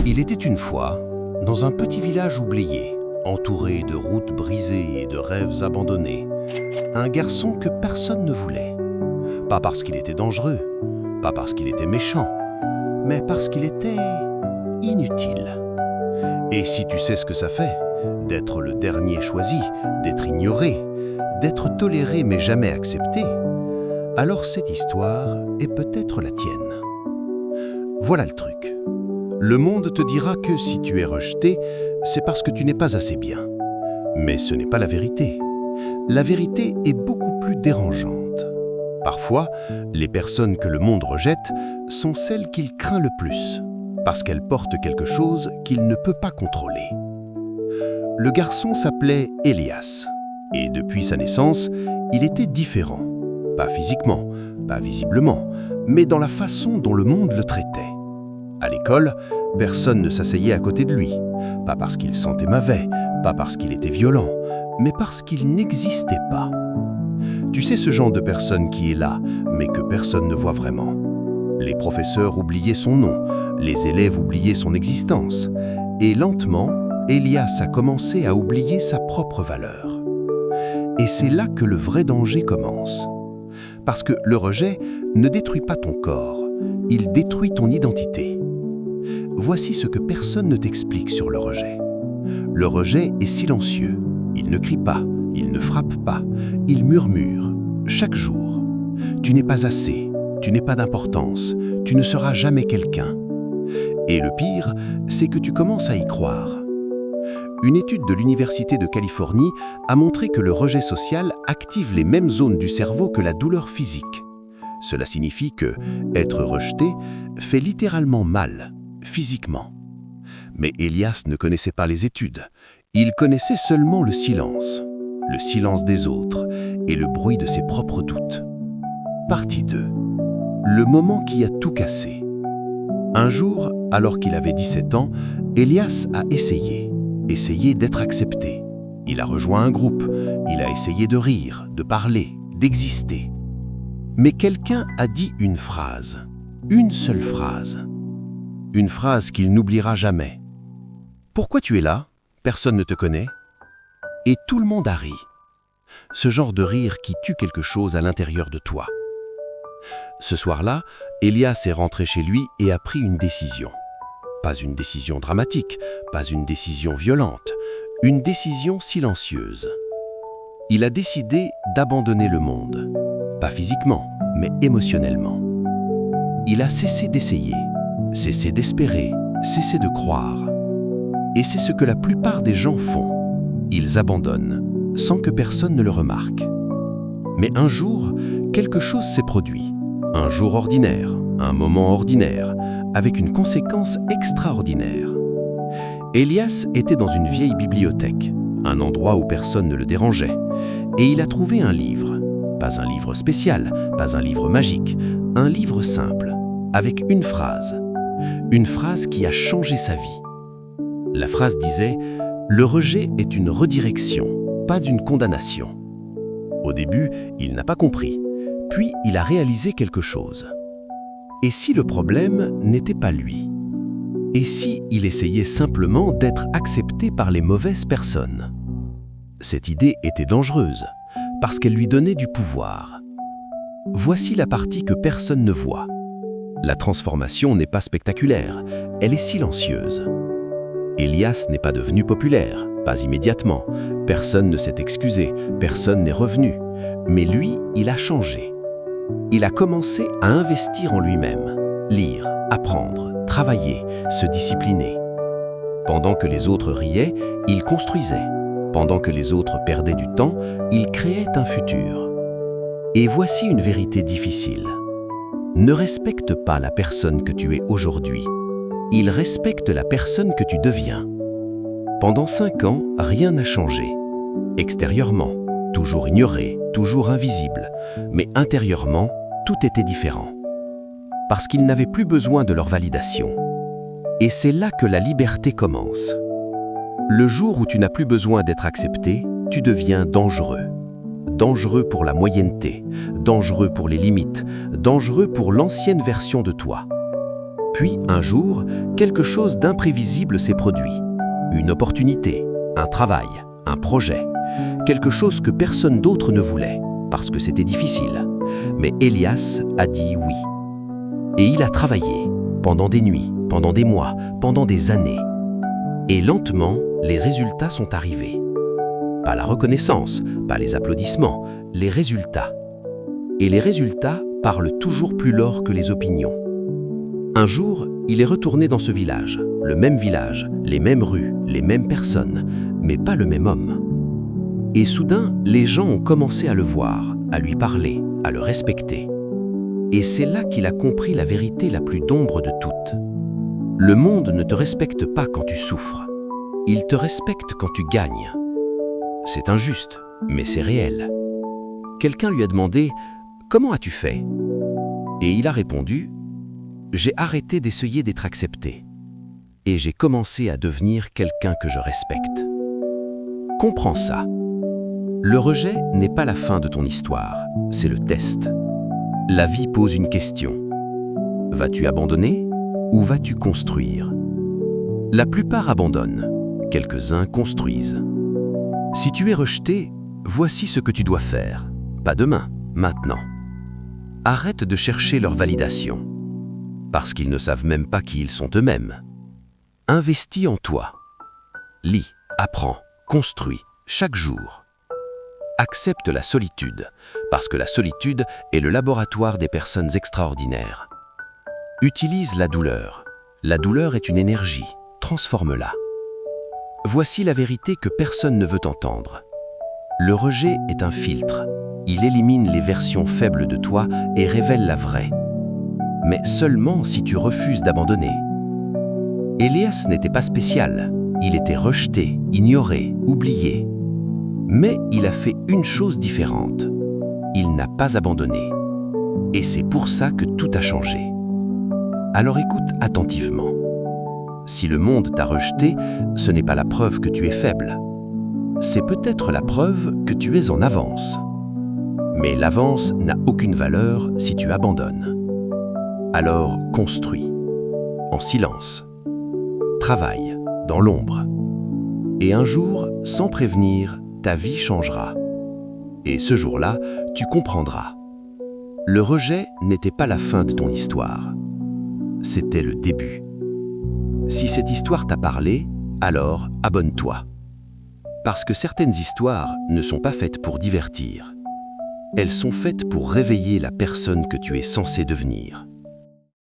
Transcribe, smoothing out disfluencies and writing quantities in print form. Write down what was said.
Il était une fois, dans un petit village oublié, entouré de routes brisées et de rêves abandonnés, un garçon que personne ne voulait. Pas parce qu'il était dangereux, pas parce qu'il était méchant, mais parce qu'il était inutile. Et si tu sais ce que ça fait, d'être le dernier choisi, d'être ignoré, d'être toléré mais jamais accepté, alors cette histoire est peut-être la tienne. Voilà le truc. Le monde te dira que si tu es rejeté, c'est parce que tu n'es pas assez bien. Mais ce n'est pas la vérité. La vérité est beaucoup plus dérangeante. Parfois, les personnes que le monde rejette sont celles qu'il craint le plus, parce qu'elles portent quelque chose qu'il ne peut pas contrôler. Le garçon s'appelait Elias, et depuis sa naissance, il était différent. Pas physiquement, pas visiblement, mais dans la façon dont le monde le traitait. À l'école, personne ne s'asseyait à côté de lui, pas parce qu'il sentait mauvais, pas parce qu'il était violent, mais parce qu'il n'existait pas. Tu sais ce genre de personne qui est là, mais que personne ne voit vraiment. Les professeurs oubliaient son nom, les élèves oubliaient son existence, et lentement, Elias a commencé à oublier sa propre valeur. Et c'est là que le vrai danger commence. Parce que le rejet ne détruit pas ton corps, il détruit ton identité. Voici ce que personne ne t'explique sur le rejet. Le rejet est silencieux. Il ne crie pas, il ne frappe pas, il murmure, chaque jour. Tu n'es pas assez, tu n'es pas d'importance, tu ne seras jamais quelqu'un. Et le pire, c'est que tu commences à y croire. Une étude de l'Université de Californie a montré que le rejet social active les mêmes zones du cerveau que la douleur physique. Cela signifie que être rejeté fait littéralement mal, physiquement. Mais Elias ne connaissait pas les études. Il connaissait seulement le silence des autres et le bruit de ses propres doutes. Partie 2. Le moment qui a tout cassé. Un jour, alors qu'il avait 17 ans, Elias a essayé d'être accepté. Il a rejoint un groupe, il a essayé de rire, de parler, d'exister. Mais quelqu'un a dit une phrase, une seule phrase. Une phrase qu'il n'oubliera jamais. « Pourquoi tu es là? Personne ne te connaît. » Et tout le monde a ri. Ce genre de rire qui tue quelque chose à l'intérieur de toi. Ce soir-là, Elias est rentré chez lui et a pris une décision. Pas une décision dramatique, pas une décision violente, une décision silencieuse. Il a décidé d'abandonner le monde. Pas physiquement, mais émotionnellement. Il a cessé d'essayer, cessé d'espérer, cessé de croire. Et c'est ce que la plupart des gens font. Ils abandonnent, sans que personne ne le remarque. Mais un jour, quelque chose s'est produit. Un jour ordinaire, un moment ordinaire, avec une conséquence extraordinaire. Elias était dans une vieille bibliothèque, un endroit où personne ne le dérangeait, et il a trouvé un livre. Pas un livre spécial, pas un livre magique, un livre simple, avec une phrase qui a changé sa vie. La phrase disait « Le rejet est une redirection, pas une condamnation ». Au début, il n'a pas compris, puis il a réalisé quelque chose. Et si le problème n'était pas lui? Et si il essayait simplement d'être accepté par les mauvaises personnes? Cette idée était dangereuse, parce qu'elle lui donnait du pouvoir. Voici la partie que personne ne voit. La transformation n'est pas spectaculaire, elle est silencieuse. Elias n'est pas devenu populaire, pas immédiatement. Personne ne s'est excusé, personne n'est revenu. Mais lui, il a changé. Il a commencé à investir en lui-même, lire, apprendre, travailler, se discipliner. Pendant que les autres riaient, il construisait. Pendant que les autres perdaient du temps, il créait un futur. Et voici une vérité difficile. Ne respecte pas la personne que tu es aujourd'hui. Il respecte la personne que tu deviens. Pendant 5 ans, rien n'a changé. Extérieurement, toujours ignoré, toujours invisible, mais intérieurement, tout était différent. Parce qu'il n'avait plus besoin de leur validation. Et c'est là que la liberté commence. Le jour où tu n'as plus besoin d'être accepté, tu deviens dangereux. Dangereux pour la moyenneté, dangereux pour les limites, dangereux pour l'ancienne version de toi. Puis, un jour, quelque chose d'imprévisible s'est produit. Une opportunité, un travail, un projet. Quelque chose que personne d'autre ne voulait, parce que c'était difficile. Mais Elias a dit oui. Et il a travaillé, pendant des nuits, pendant des mois, pendant des années. Et lentement, les résultats sont arrivés. Pas la reconnaissance, pas les applaudissements, les résultats. Et les résultats parlent toujours plus lourd que les opinions. Un jour, il est retourné dans ce village, le même village, les mêmes rues, les mêmes personnes, mais pas le même homme. Et soudain, les gens ont commencé à le voir, à lui parler, à le respecter. Et c'est là qu'il a compris la vérité la plus d'ombre de toutes. Le monde ne te respecte pas quand tu souffres. Il te respecte quand tu gagnes. C'est injuste, mais c'est réel. Quelqu'un lui a demandé « Comment as-tu fait ?» Et il a répondu « J'ai arrêté d'essayer d'être accepté. Et j'ai commencé à devenir quelqu'un que je respecte. » Comprends ça. Le rejet n'est pas la fin de ton histoire, c'est le test. La vie pose une question. Vas-tu abandonner ou vas-tu construire? La plupart abandonnent, quelques-uns construisent. Si tu es rejeté, voici ce que tu dois faire. Pas demain, maintenant. Arrête de chercher leur validation, parce qu'ils ne savent même pas qui ils sont eux-mêmes. Investis en toi. Lis, apprends, construis, chaque jour. Accepte la solitude, parce que la solitude est le laboratoire des personnes extraordinaires. Utilise la douleur. La douleur est une énergie, transforme-la. Voici la vérité que personne ne veut entendre. Le rejet est un filtre. Il élimine les versions faibles de toi et révèle la vraie. Mais seulement si tu refuses d'abandonner. Elias n'était pas spécial. Il était rejeté, ignoré, oublié. Mais il a fait une chose différente. Il n'a pas abandonné. Et c'est pour ça que tout a changé. Alors écoute attentivement. Si le monde t'a rejeté, ce n'est pas la preuve que tu es faible. C'est peut-être la preuve que tu es en avance. Mais l'avance n'a aucune valeur si tu abandonnes. Alors construis, en silence. Travaille, dans l'ombre. Et un jour, sans prévenir, ta vie changera. Et ce jour-là, tu comprendras. Le rejet n'était pas la fin de ton histoire. C'était le début. Si cette histoire t'a parlé, alors abonne-toi. Parce que certaines histoires ne sont pas faites pour divertir. Elles sont faites pour réveiller la personne que tu es censé devenir.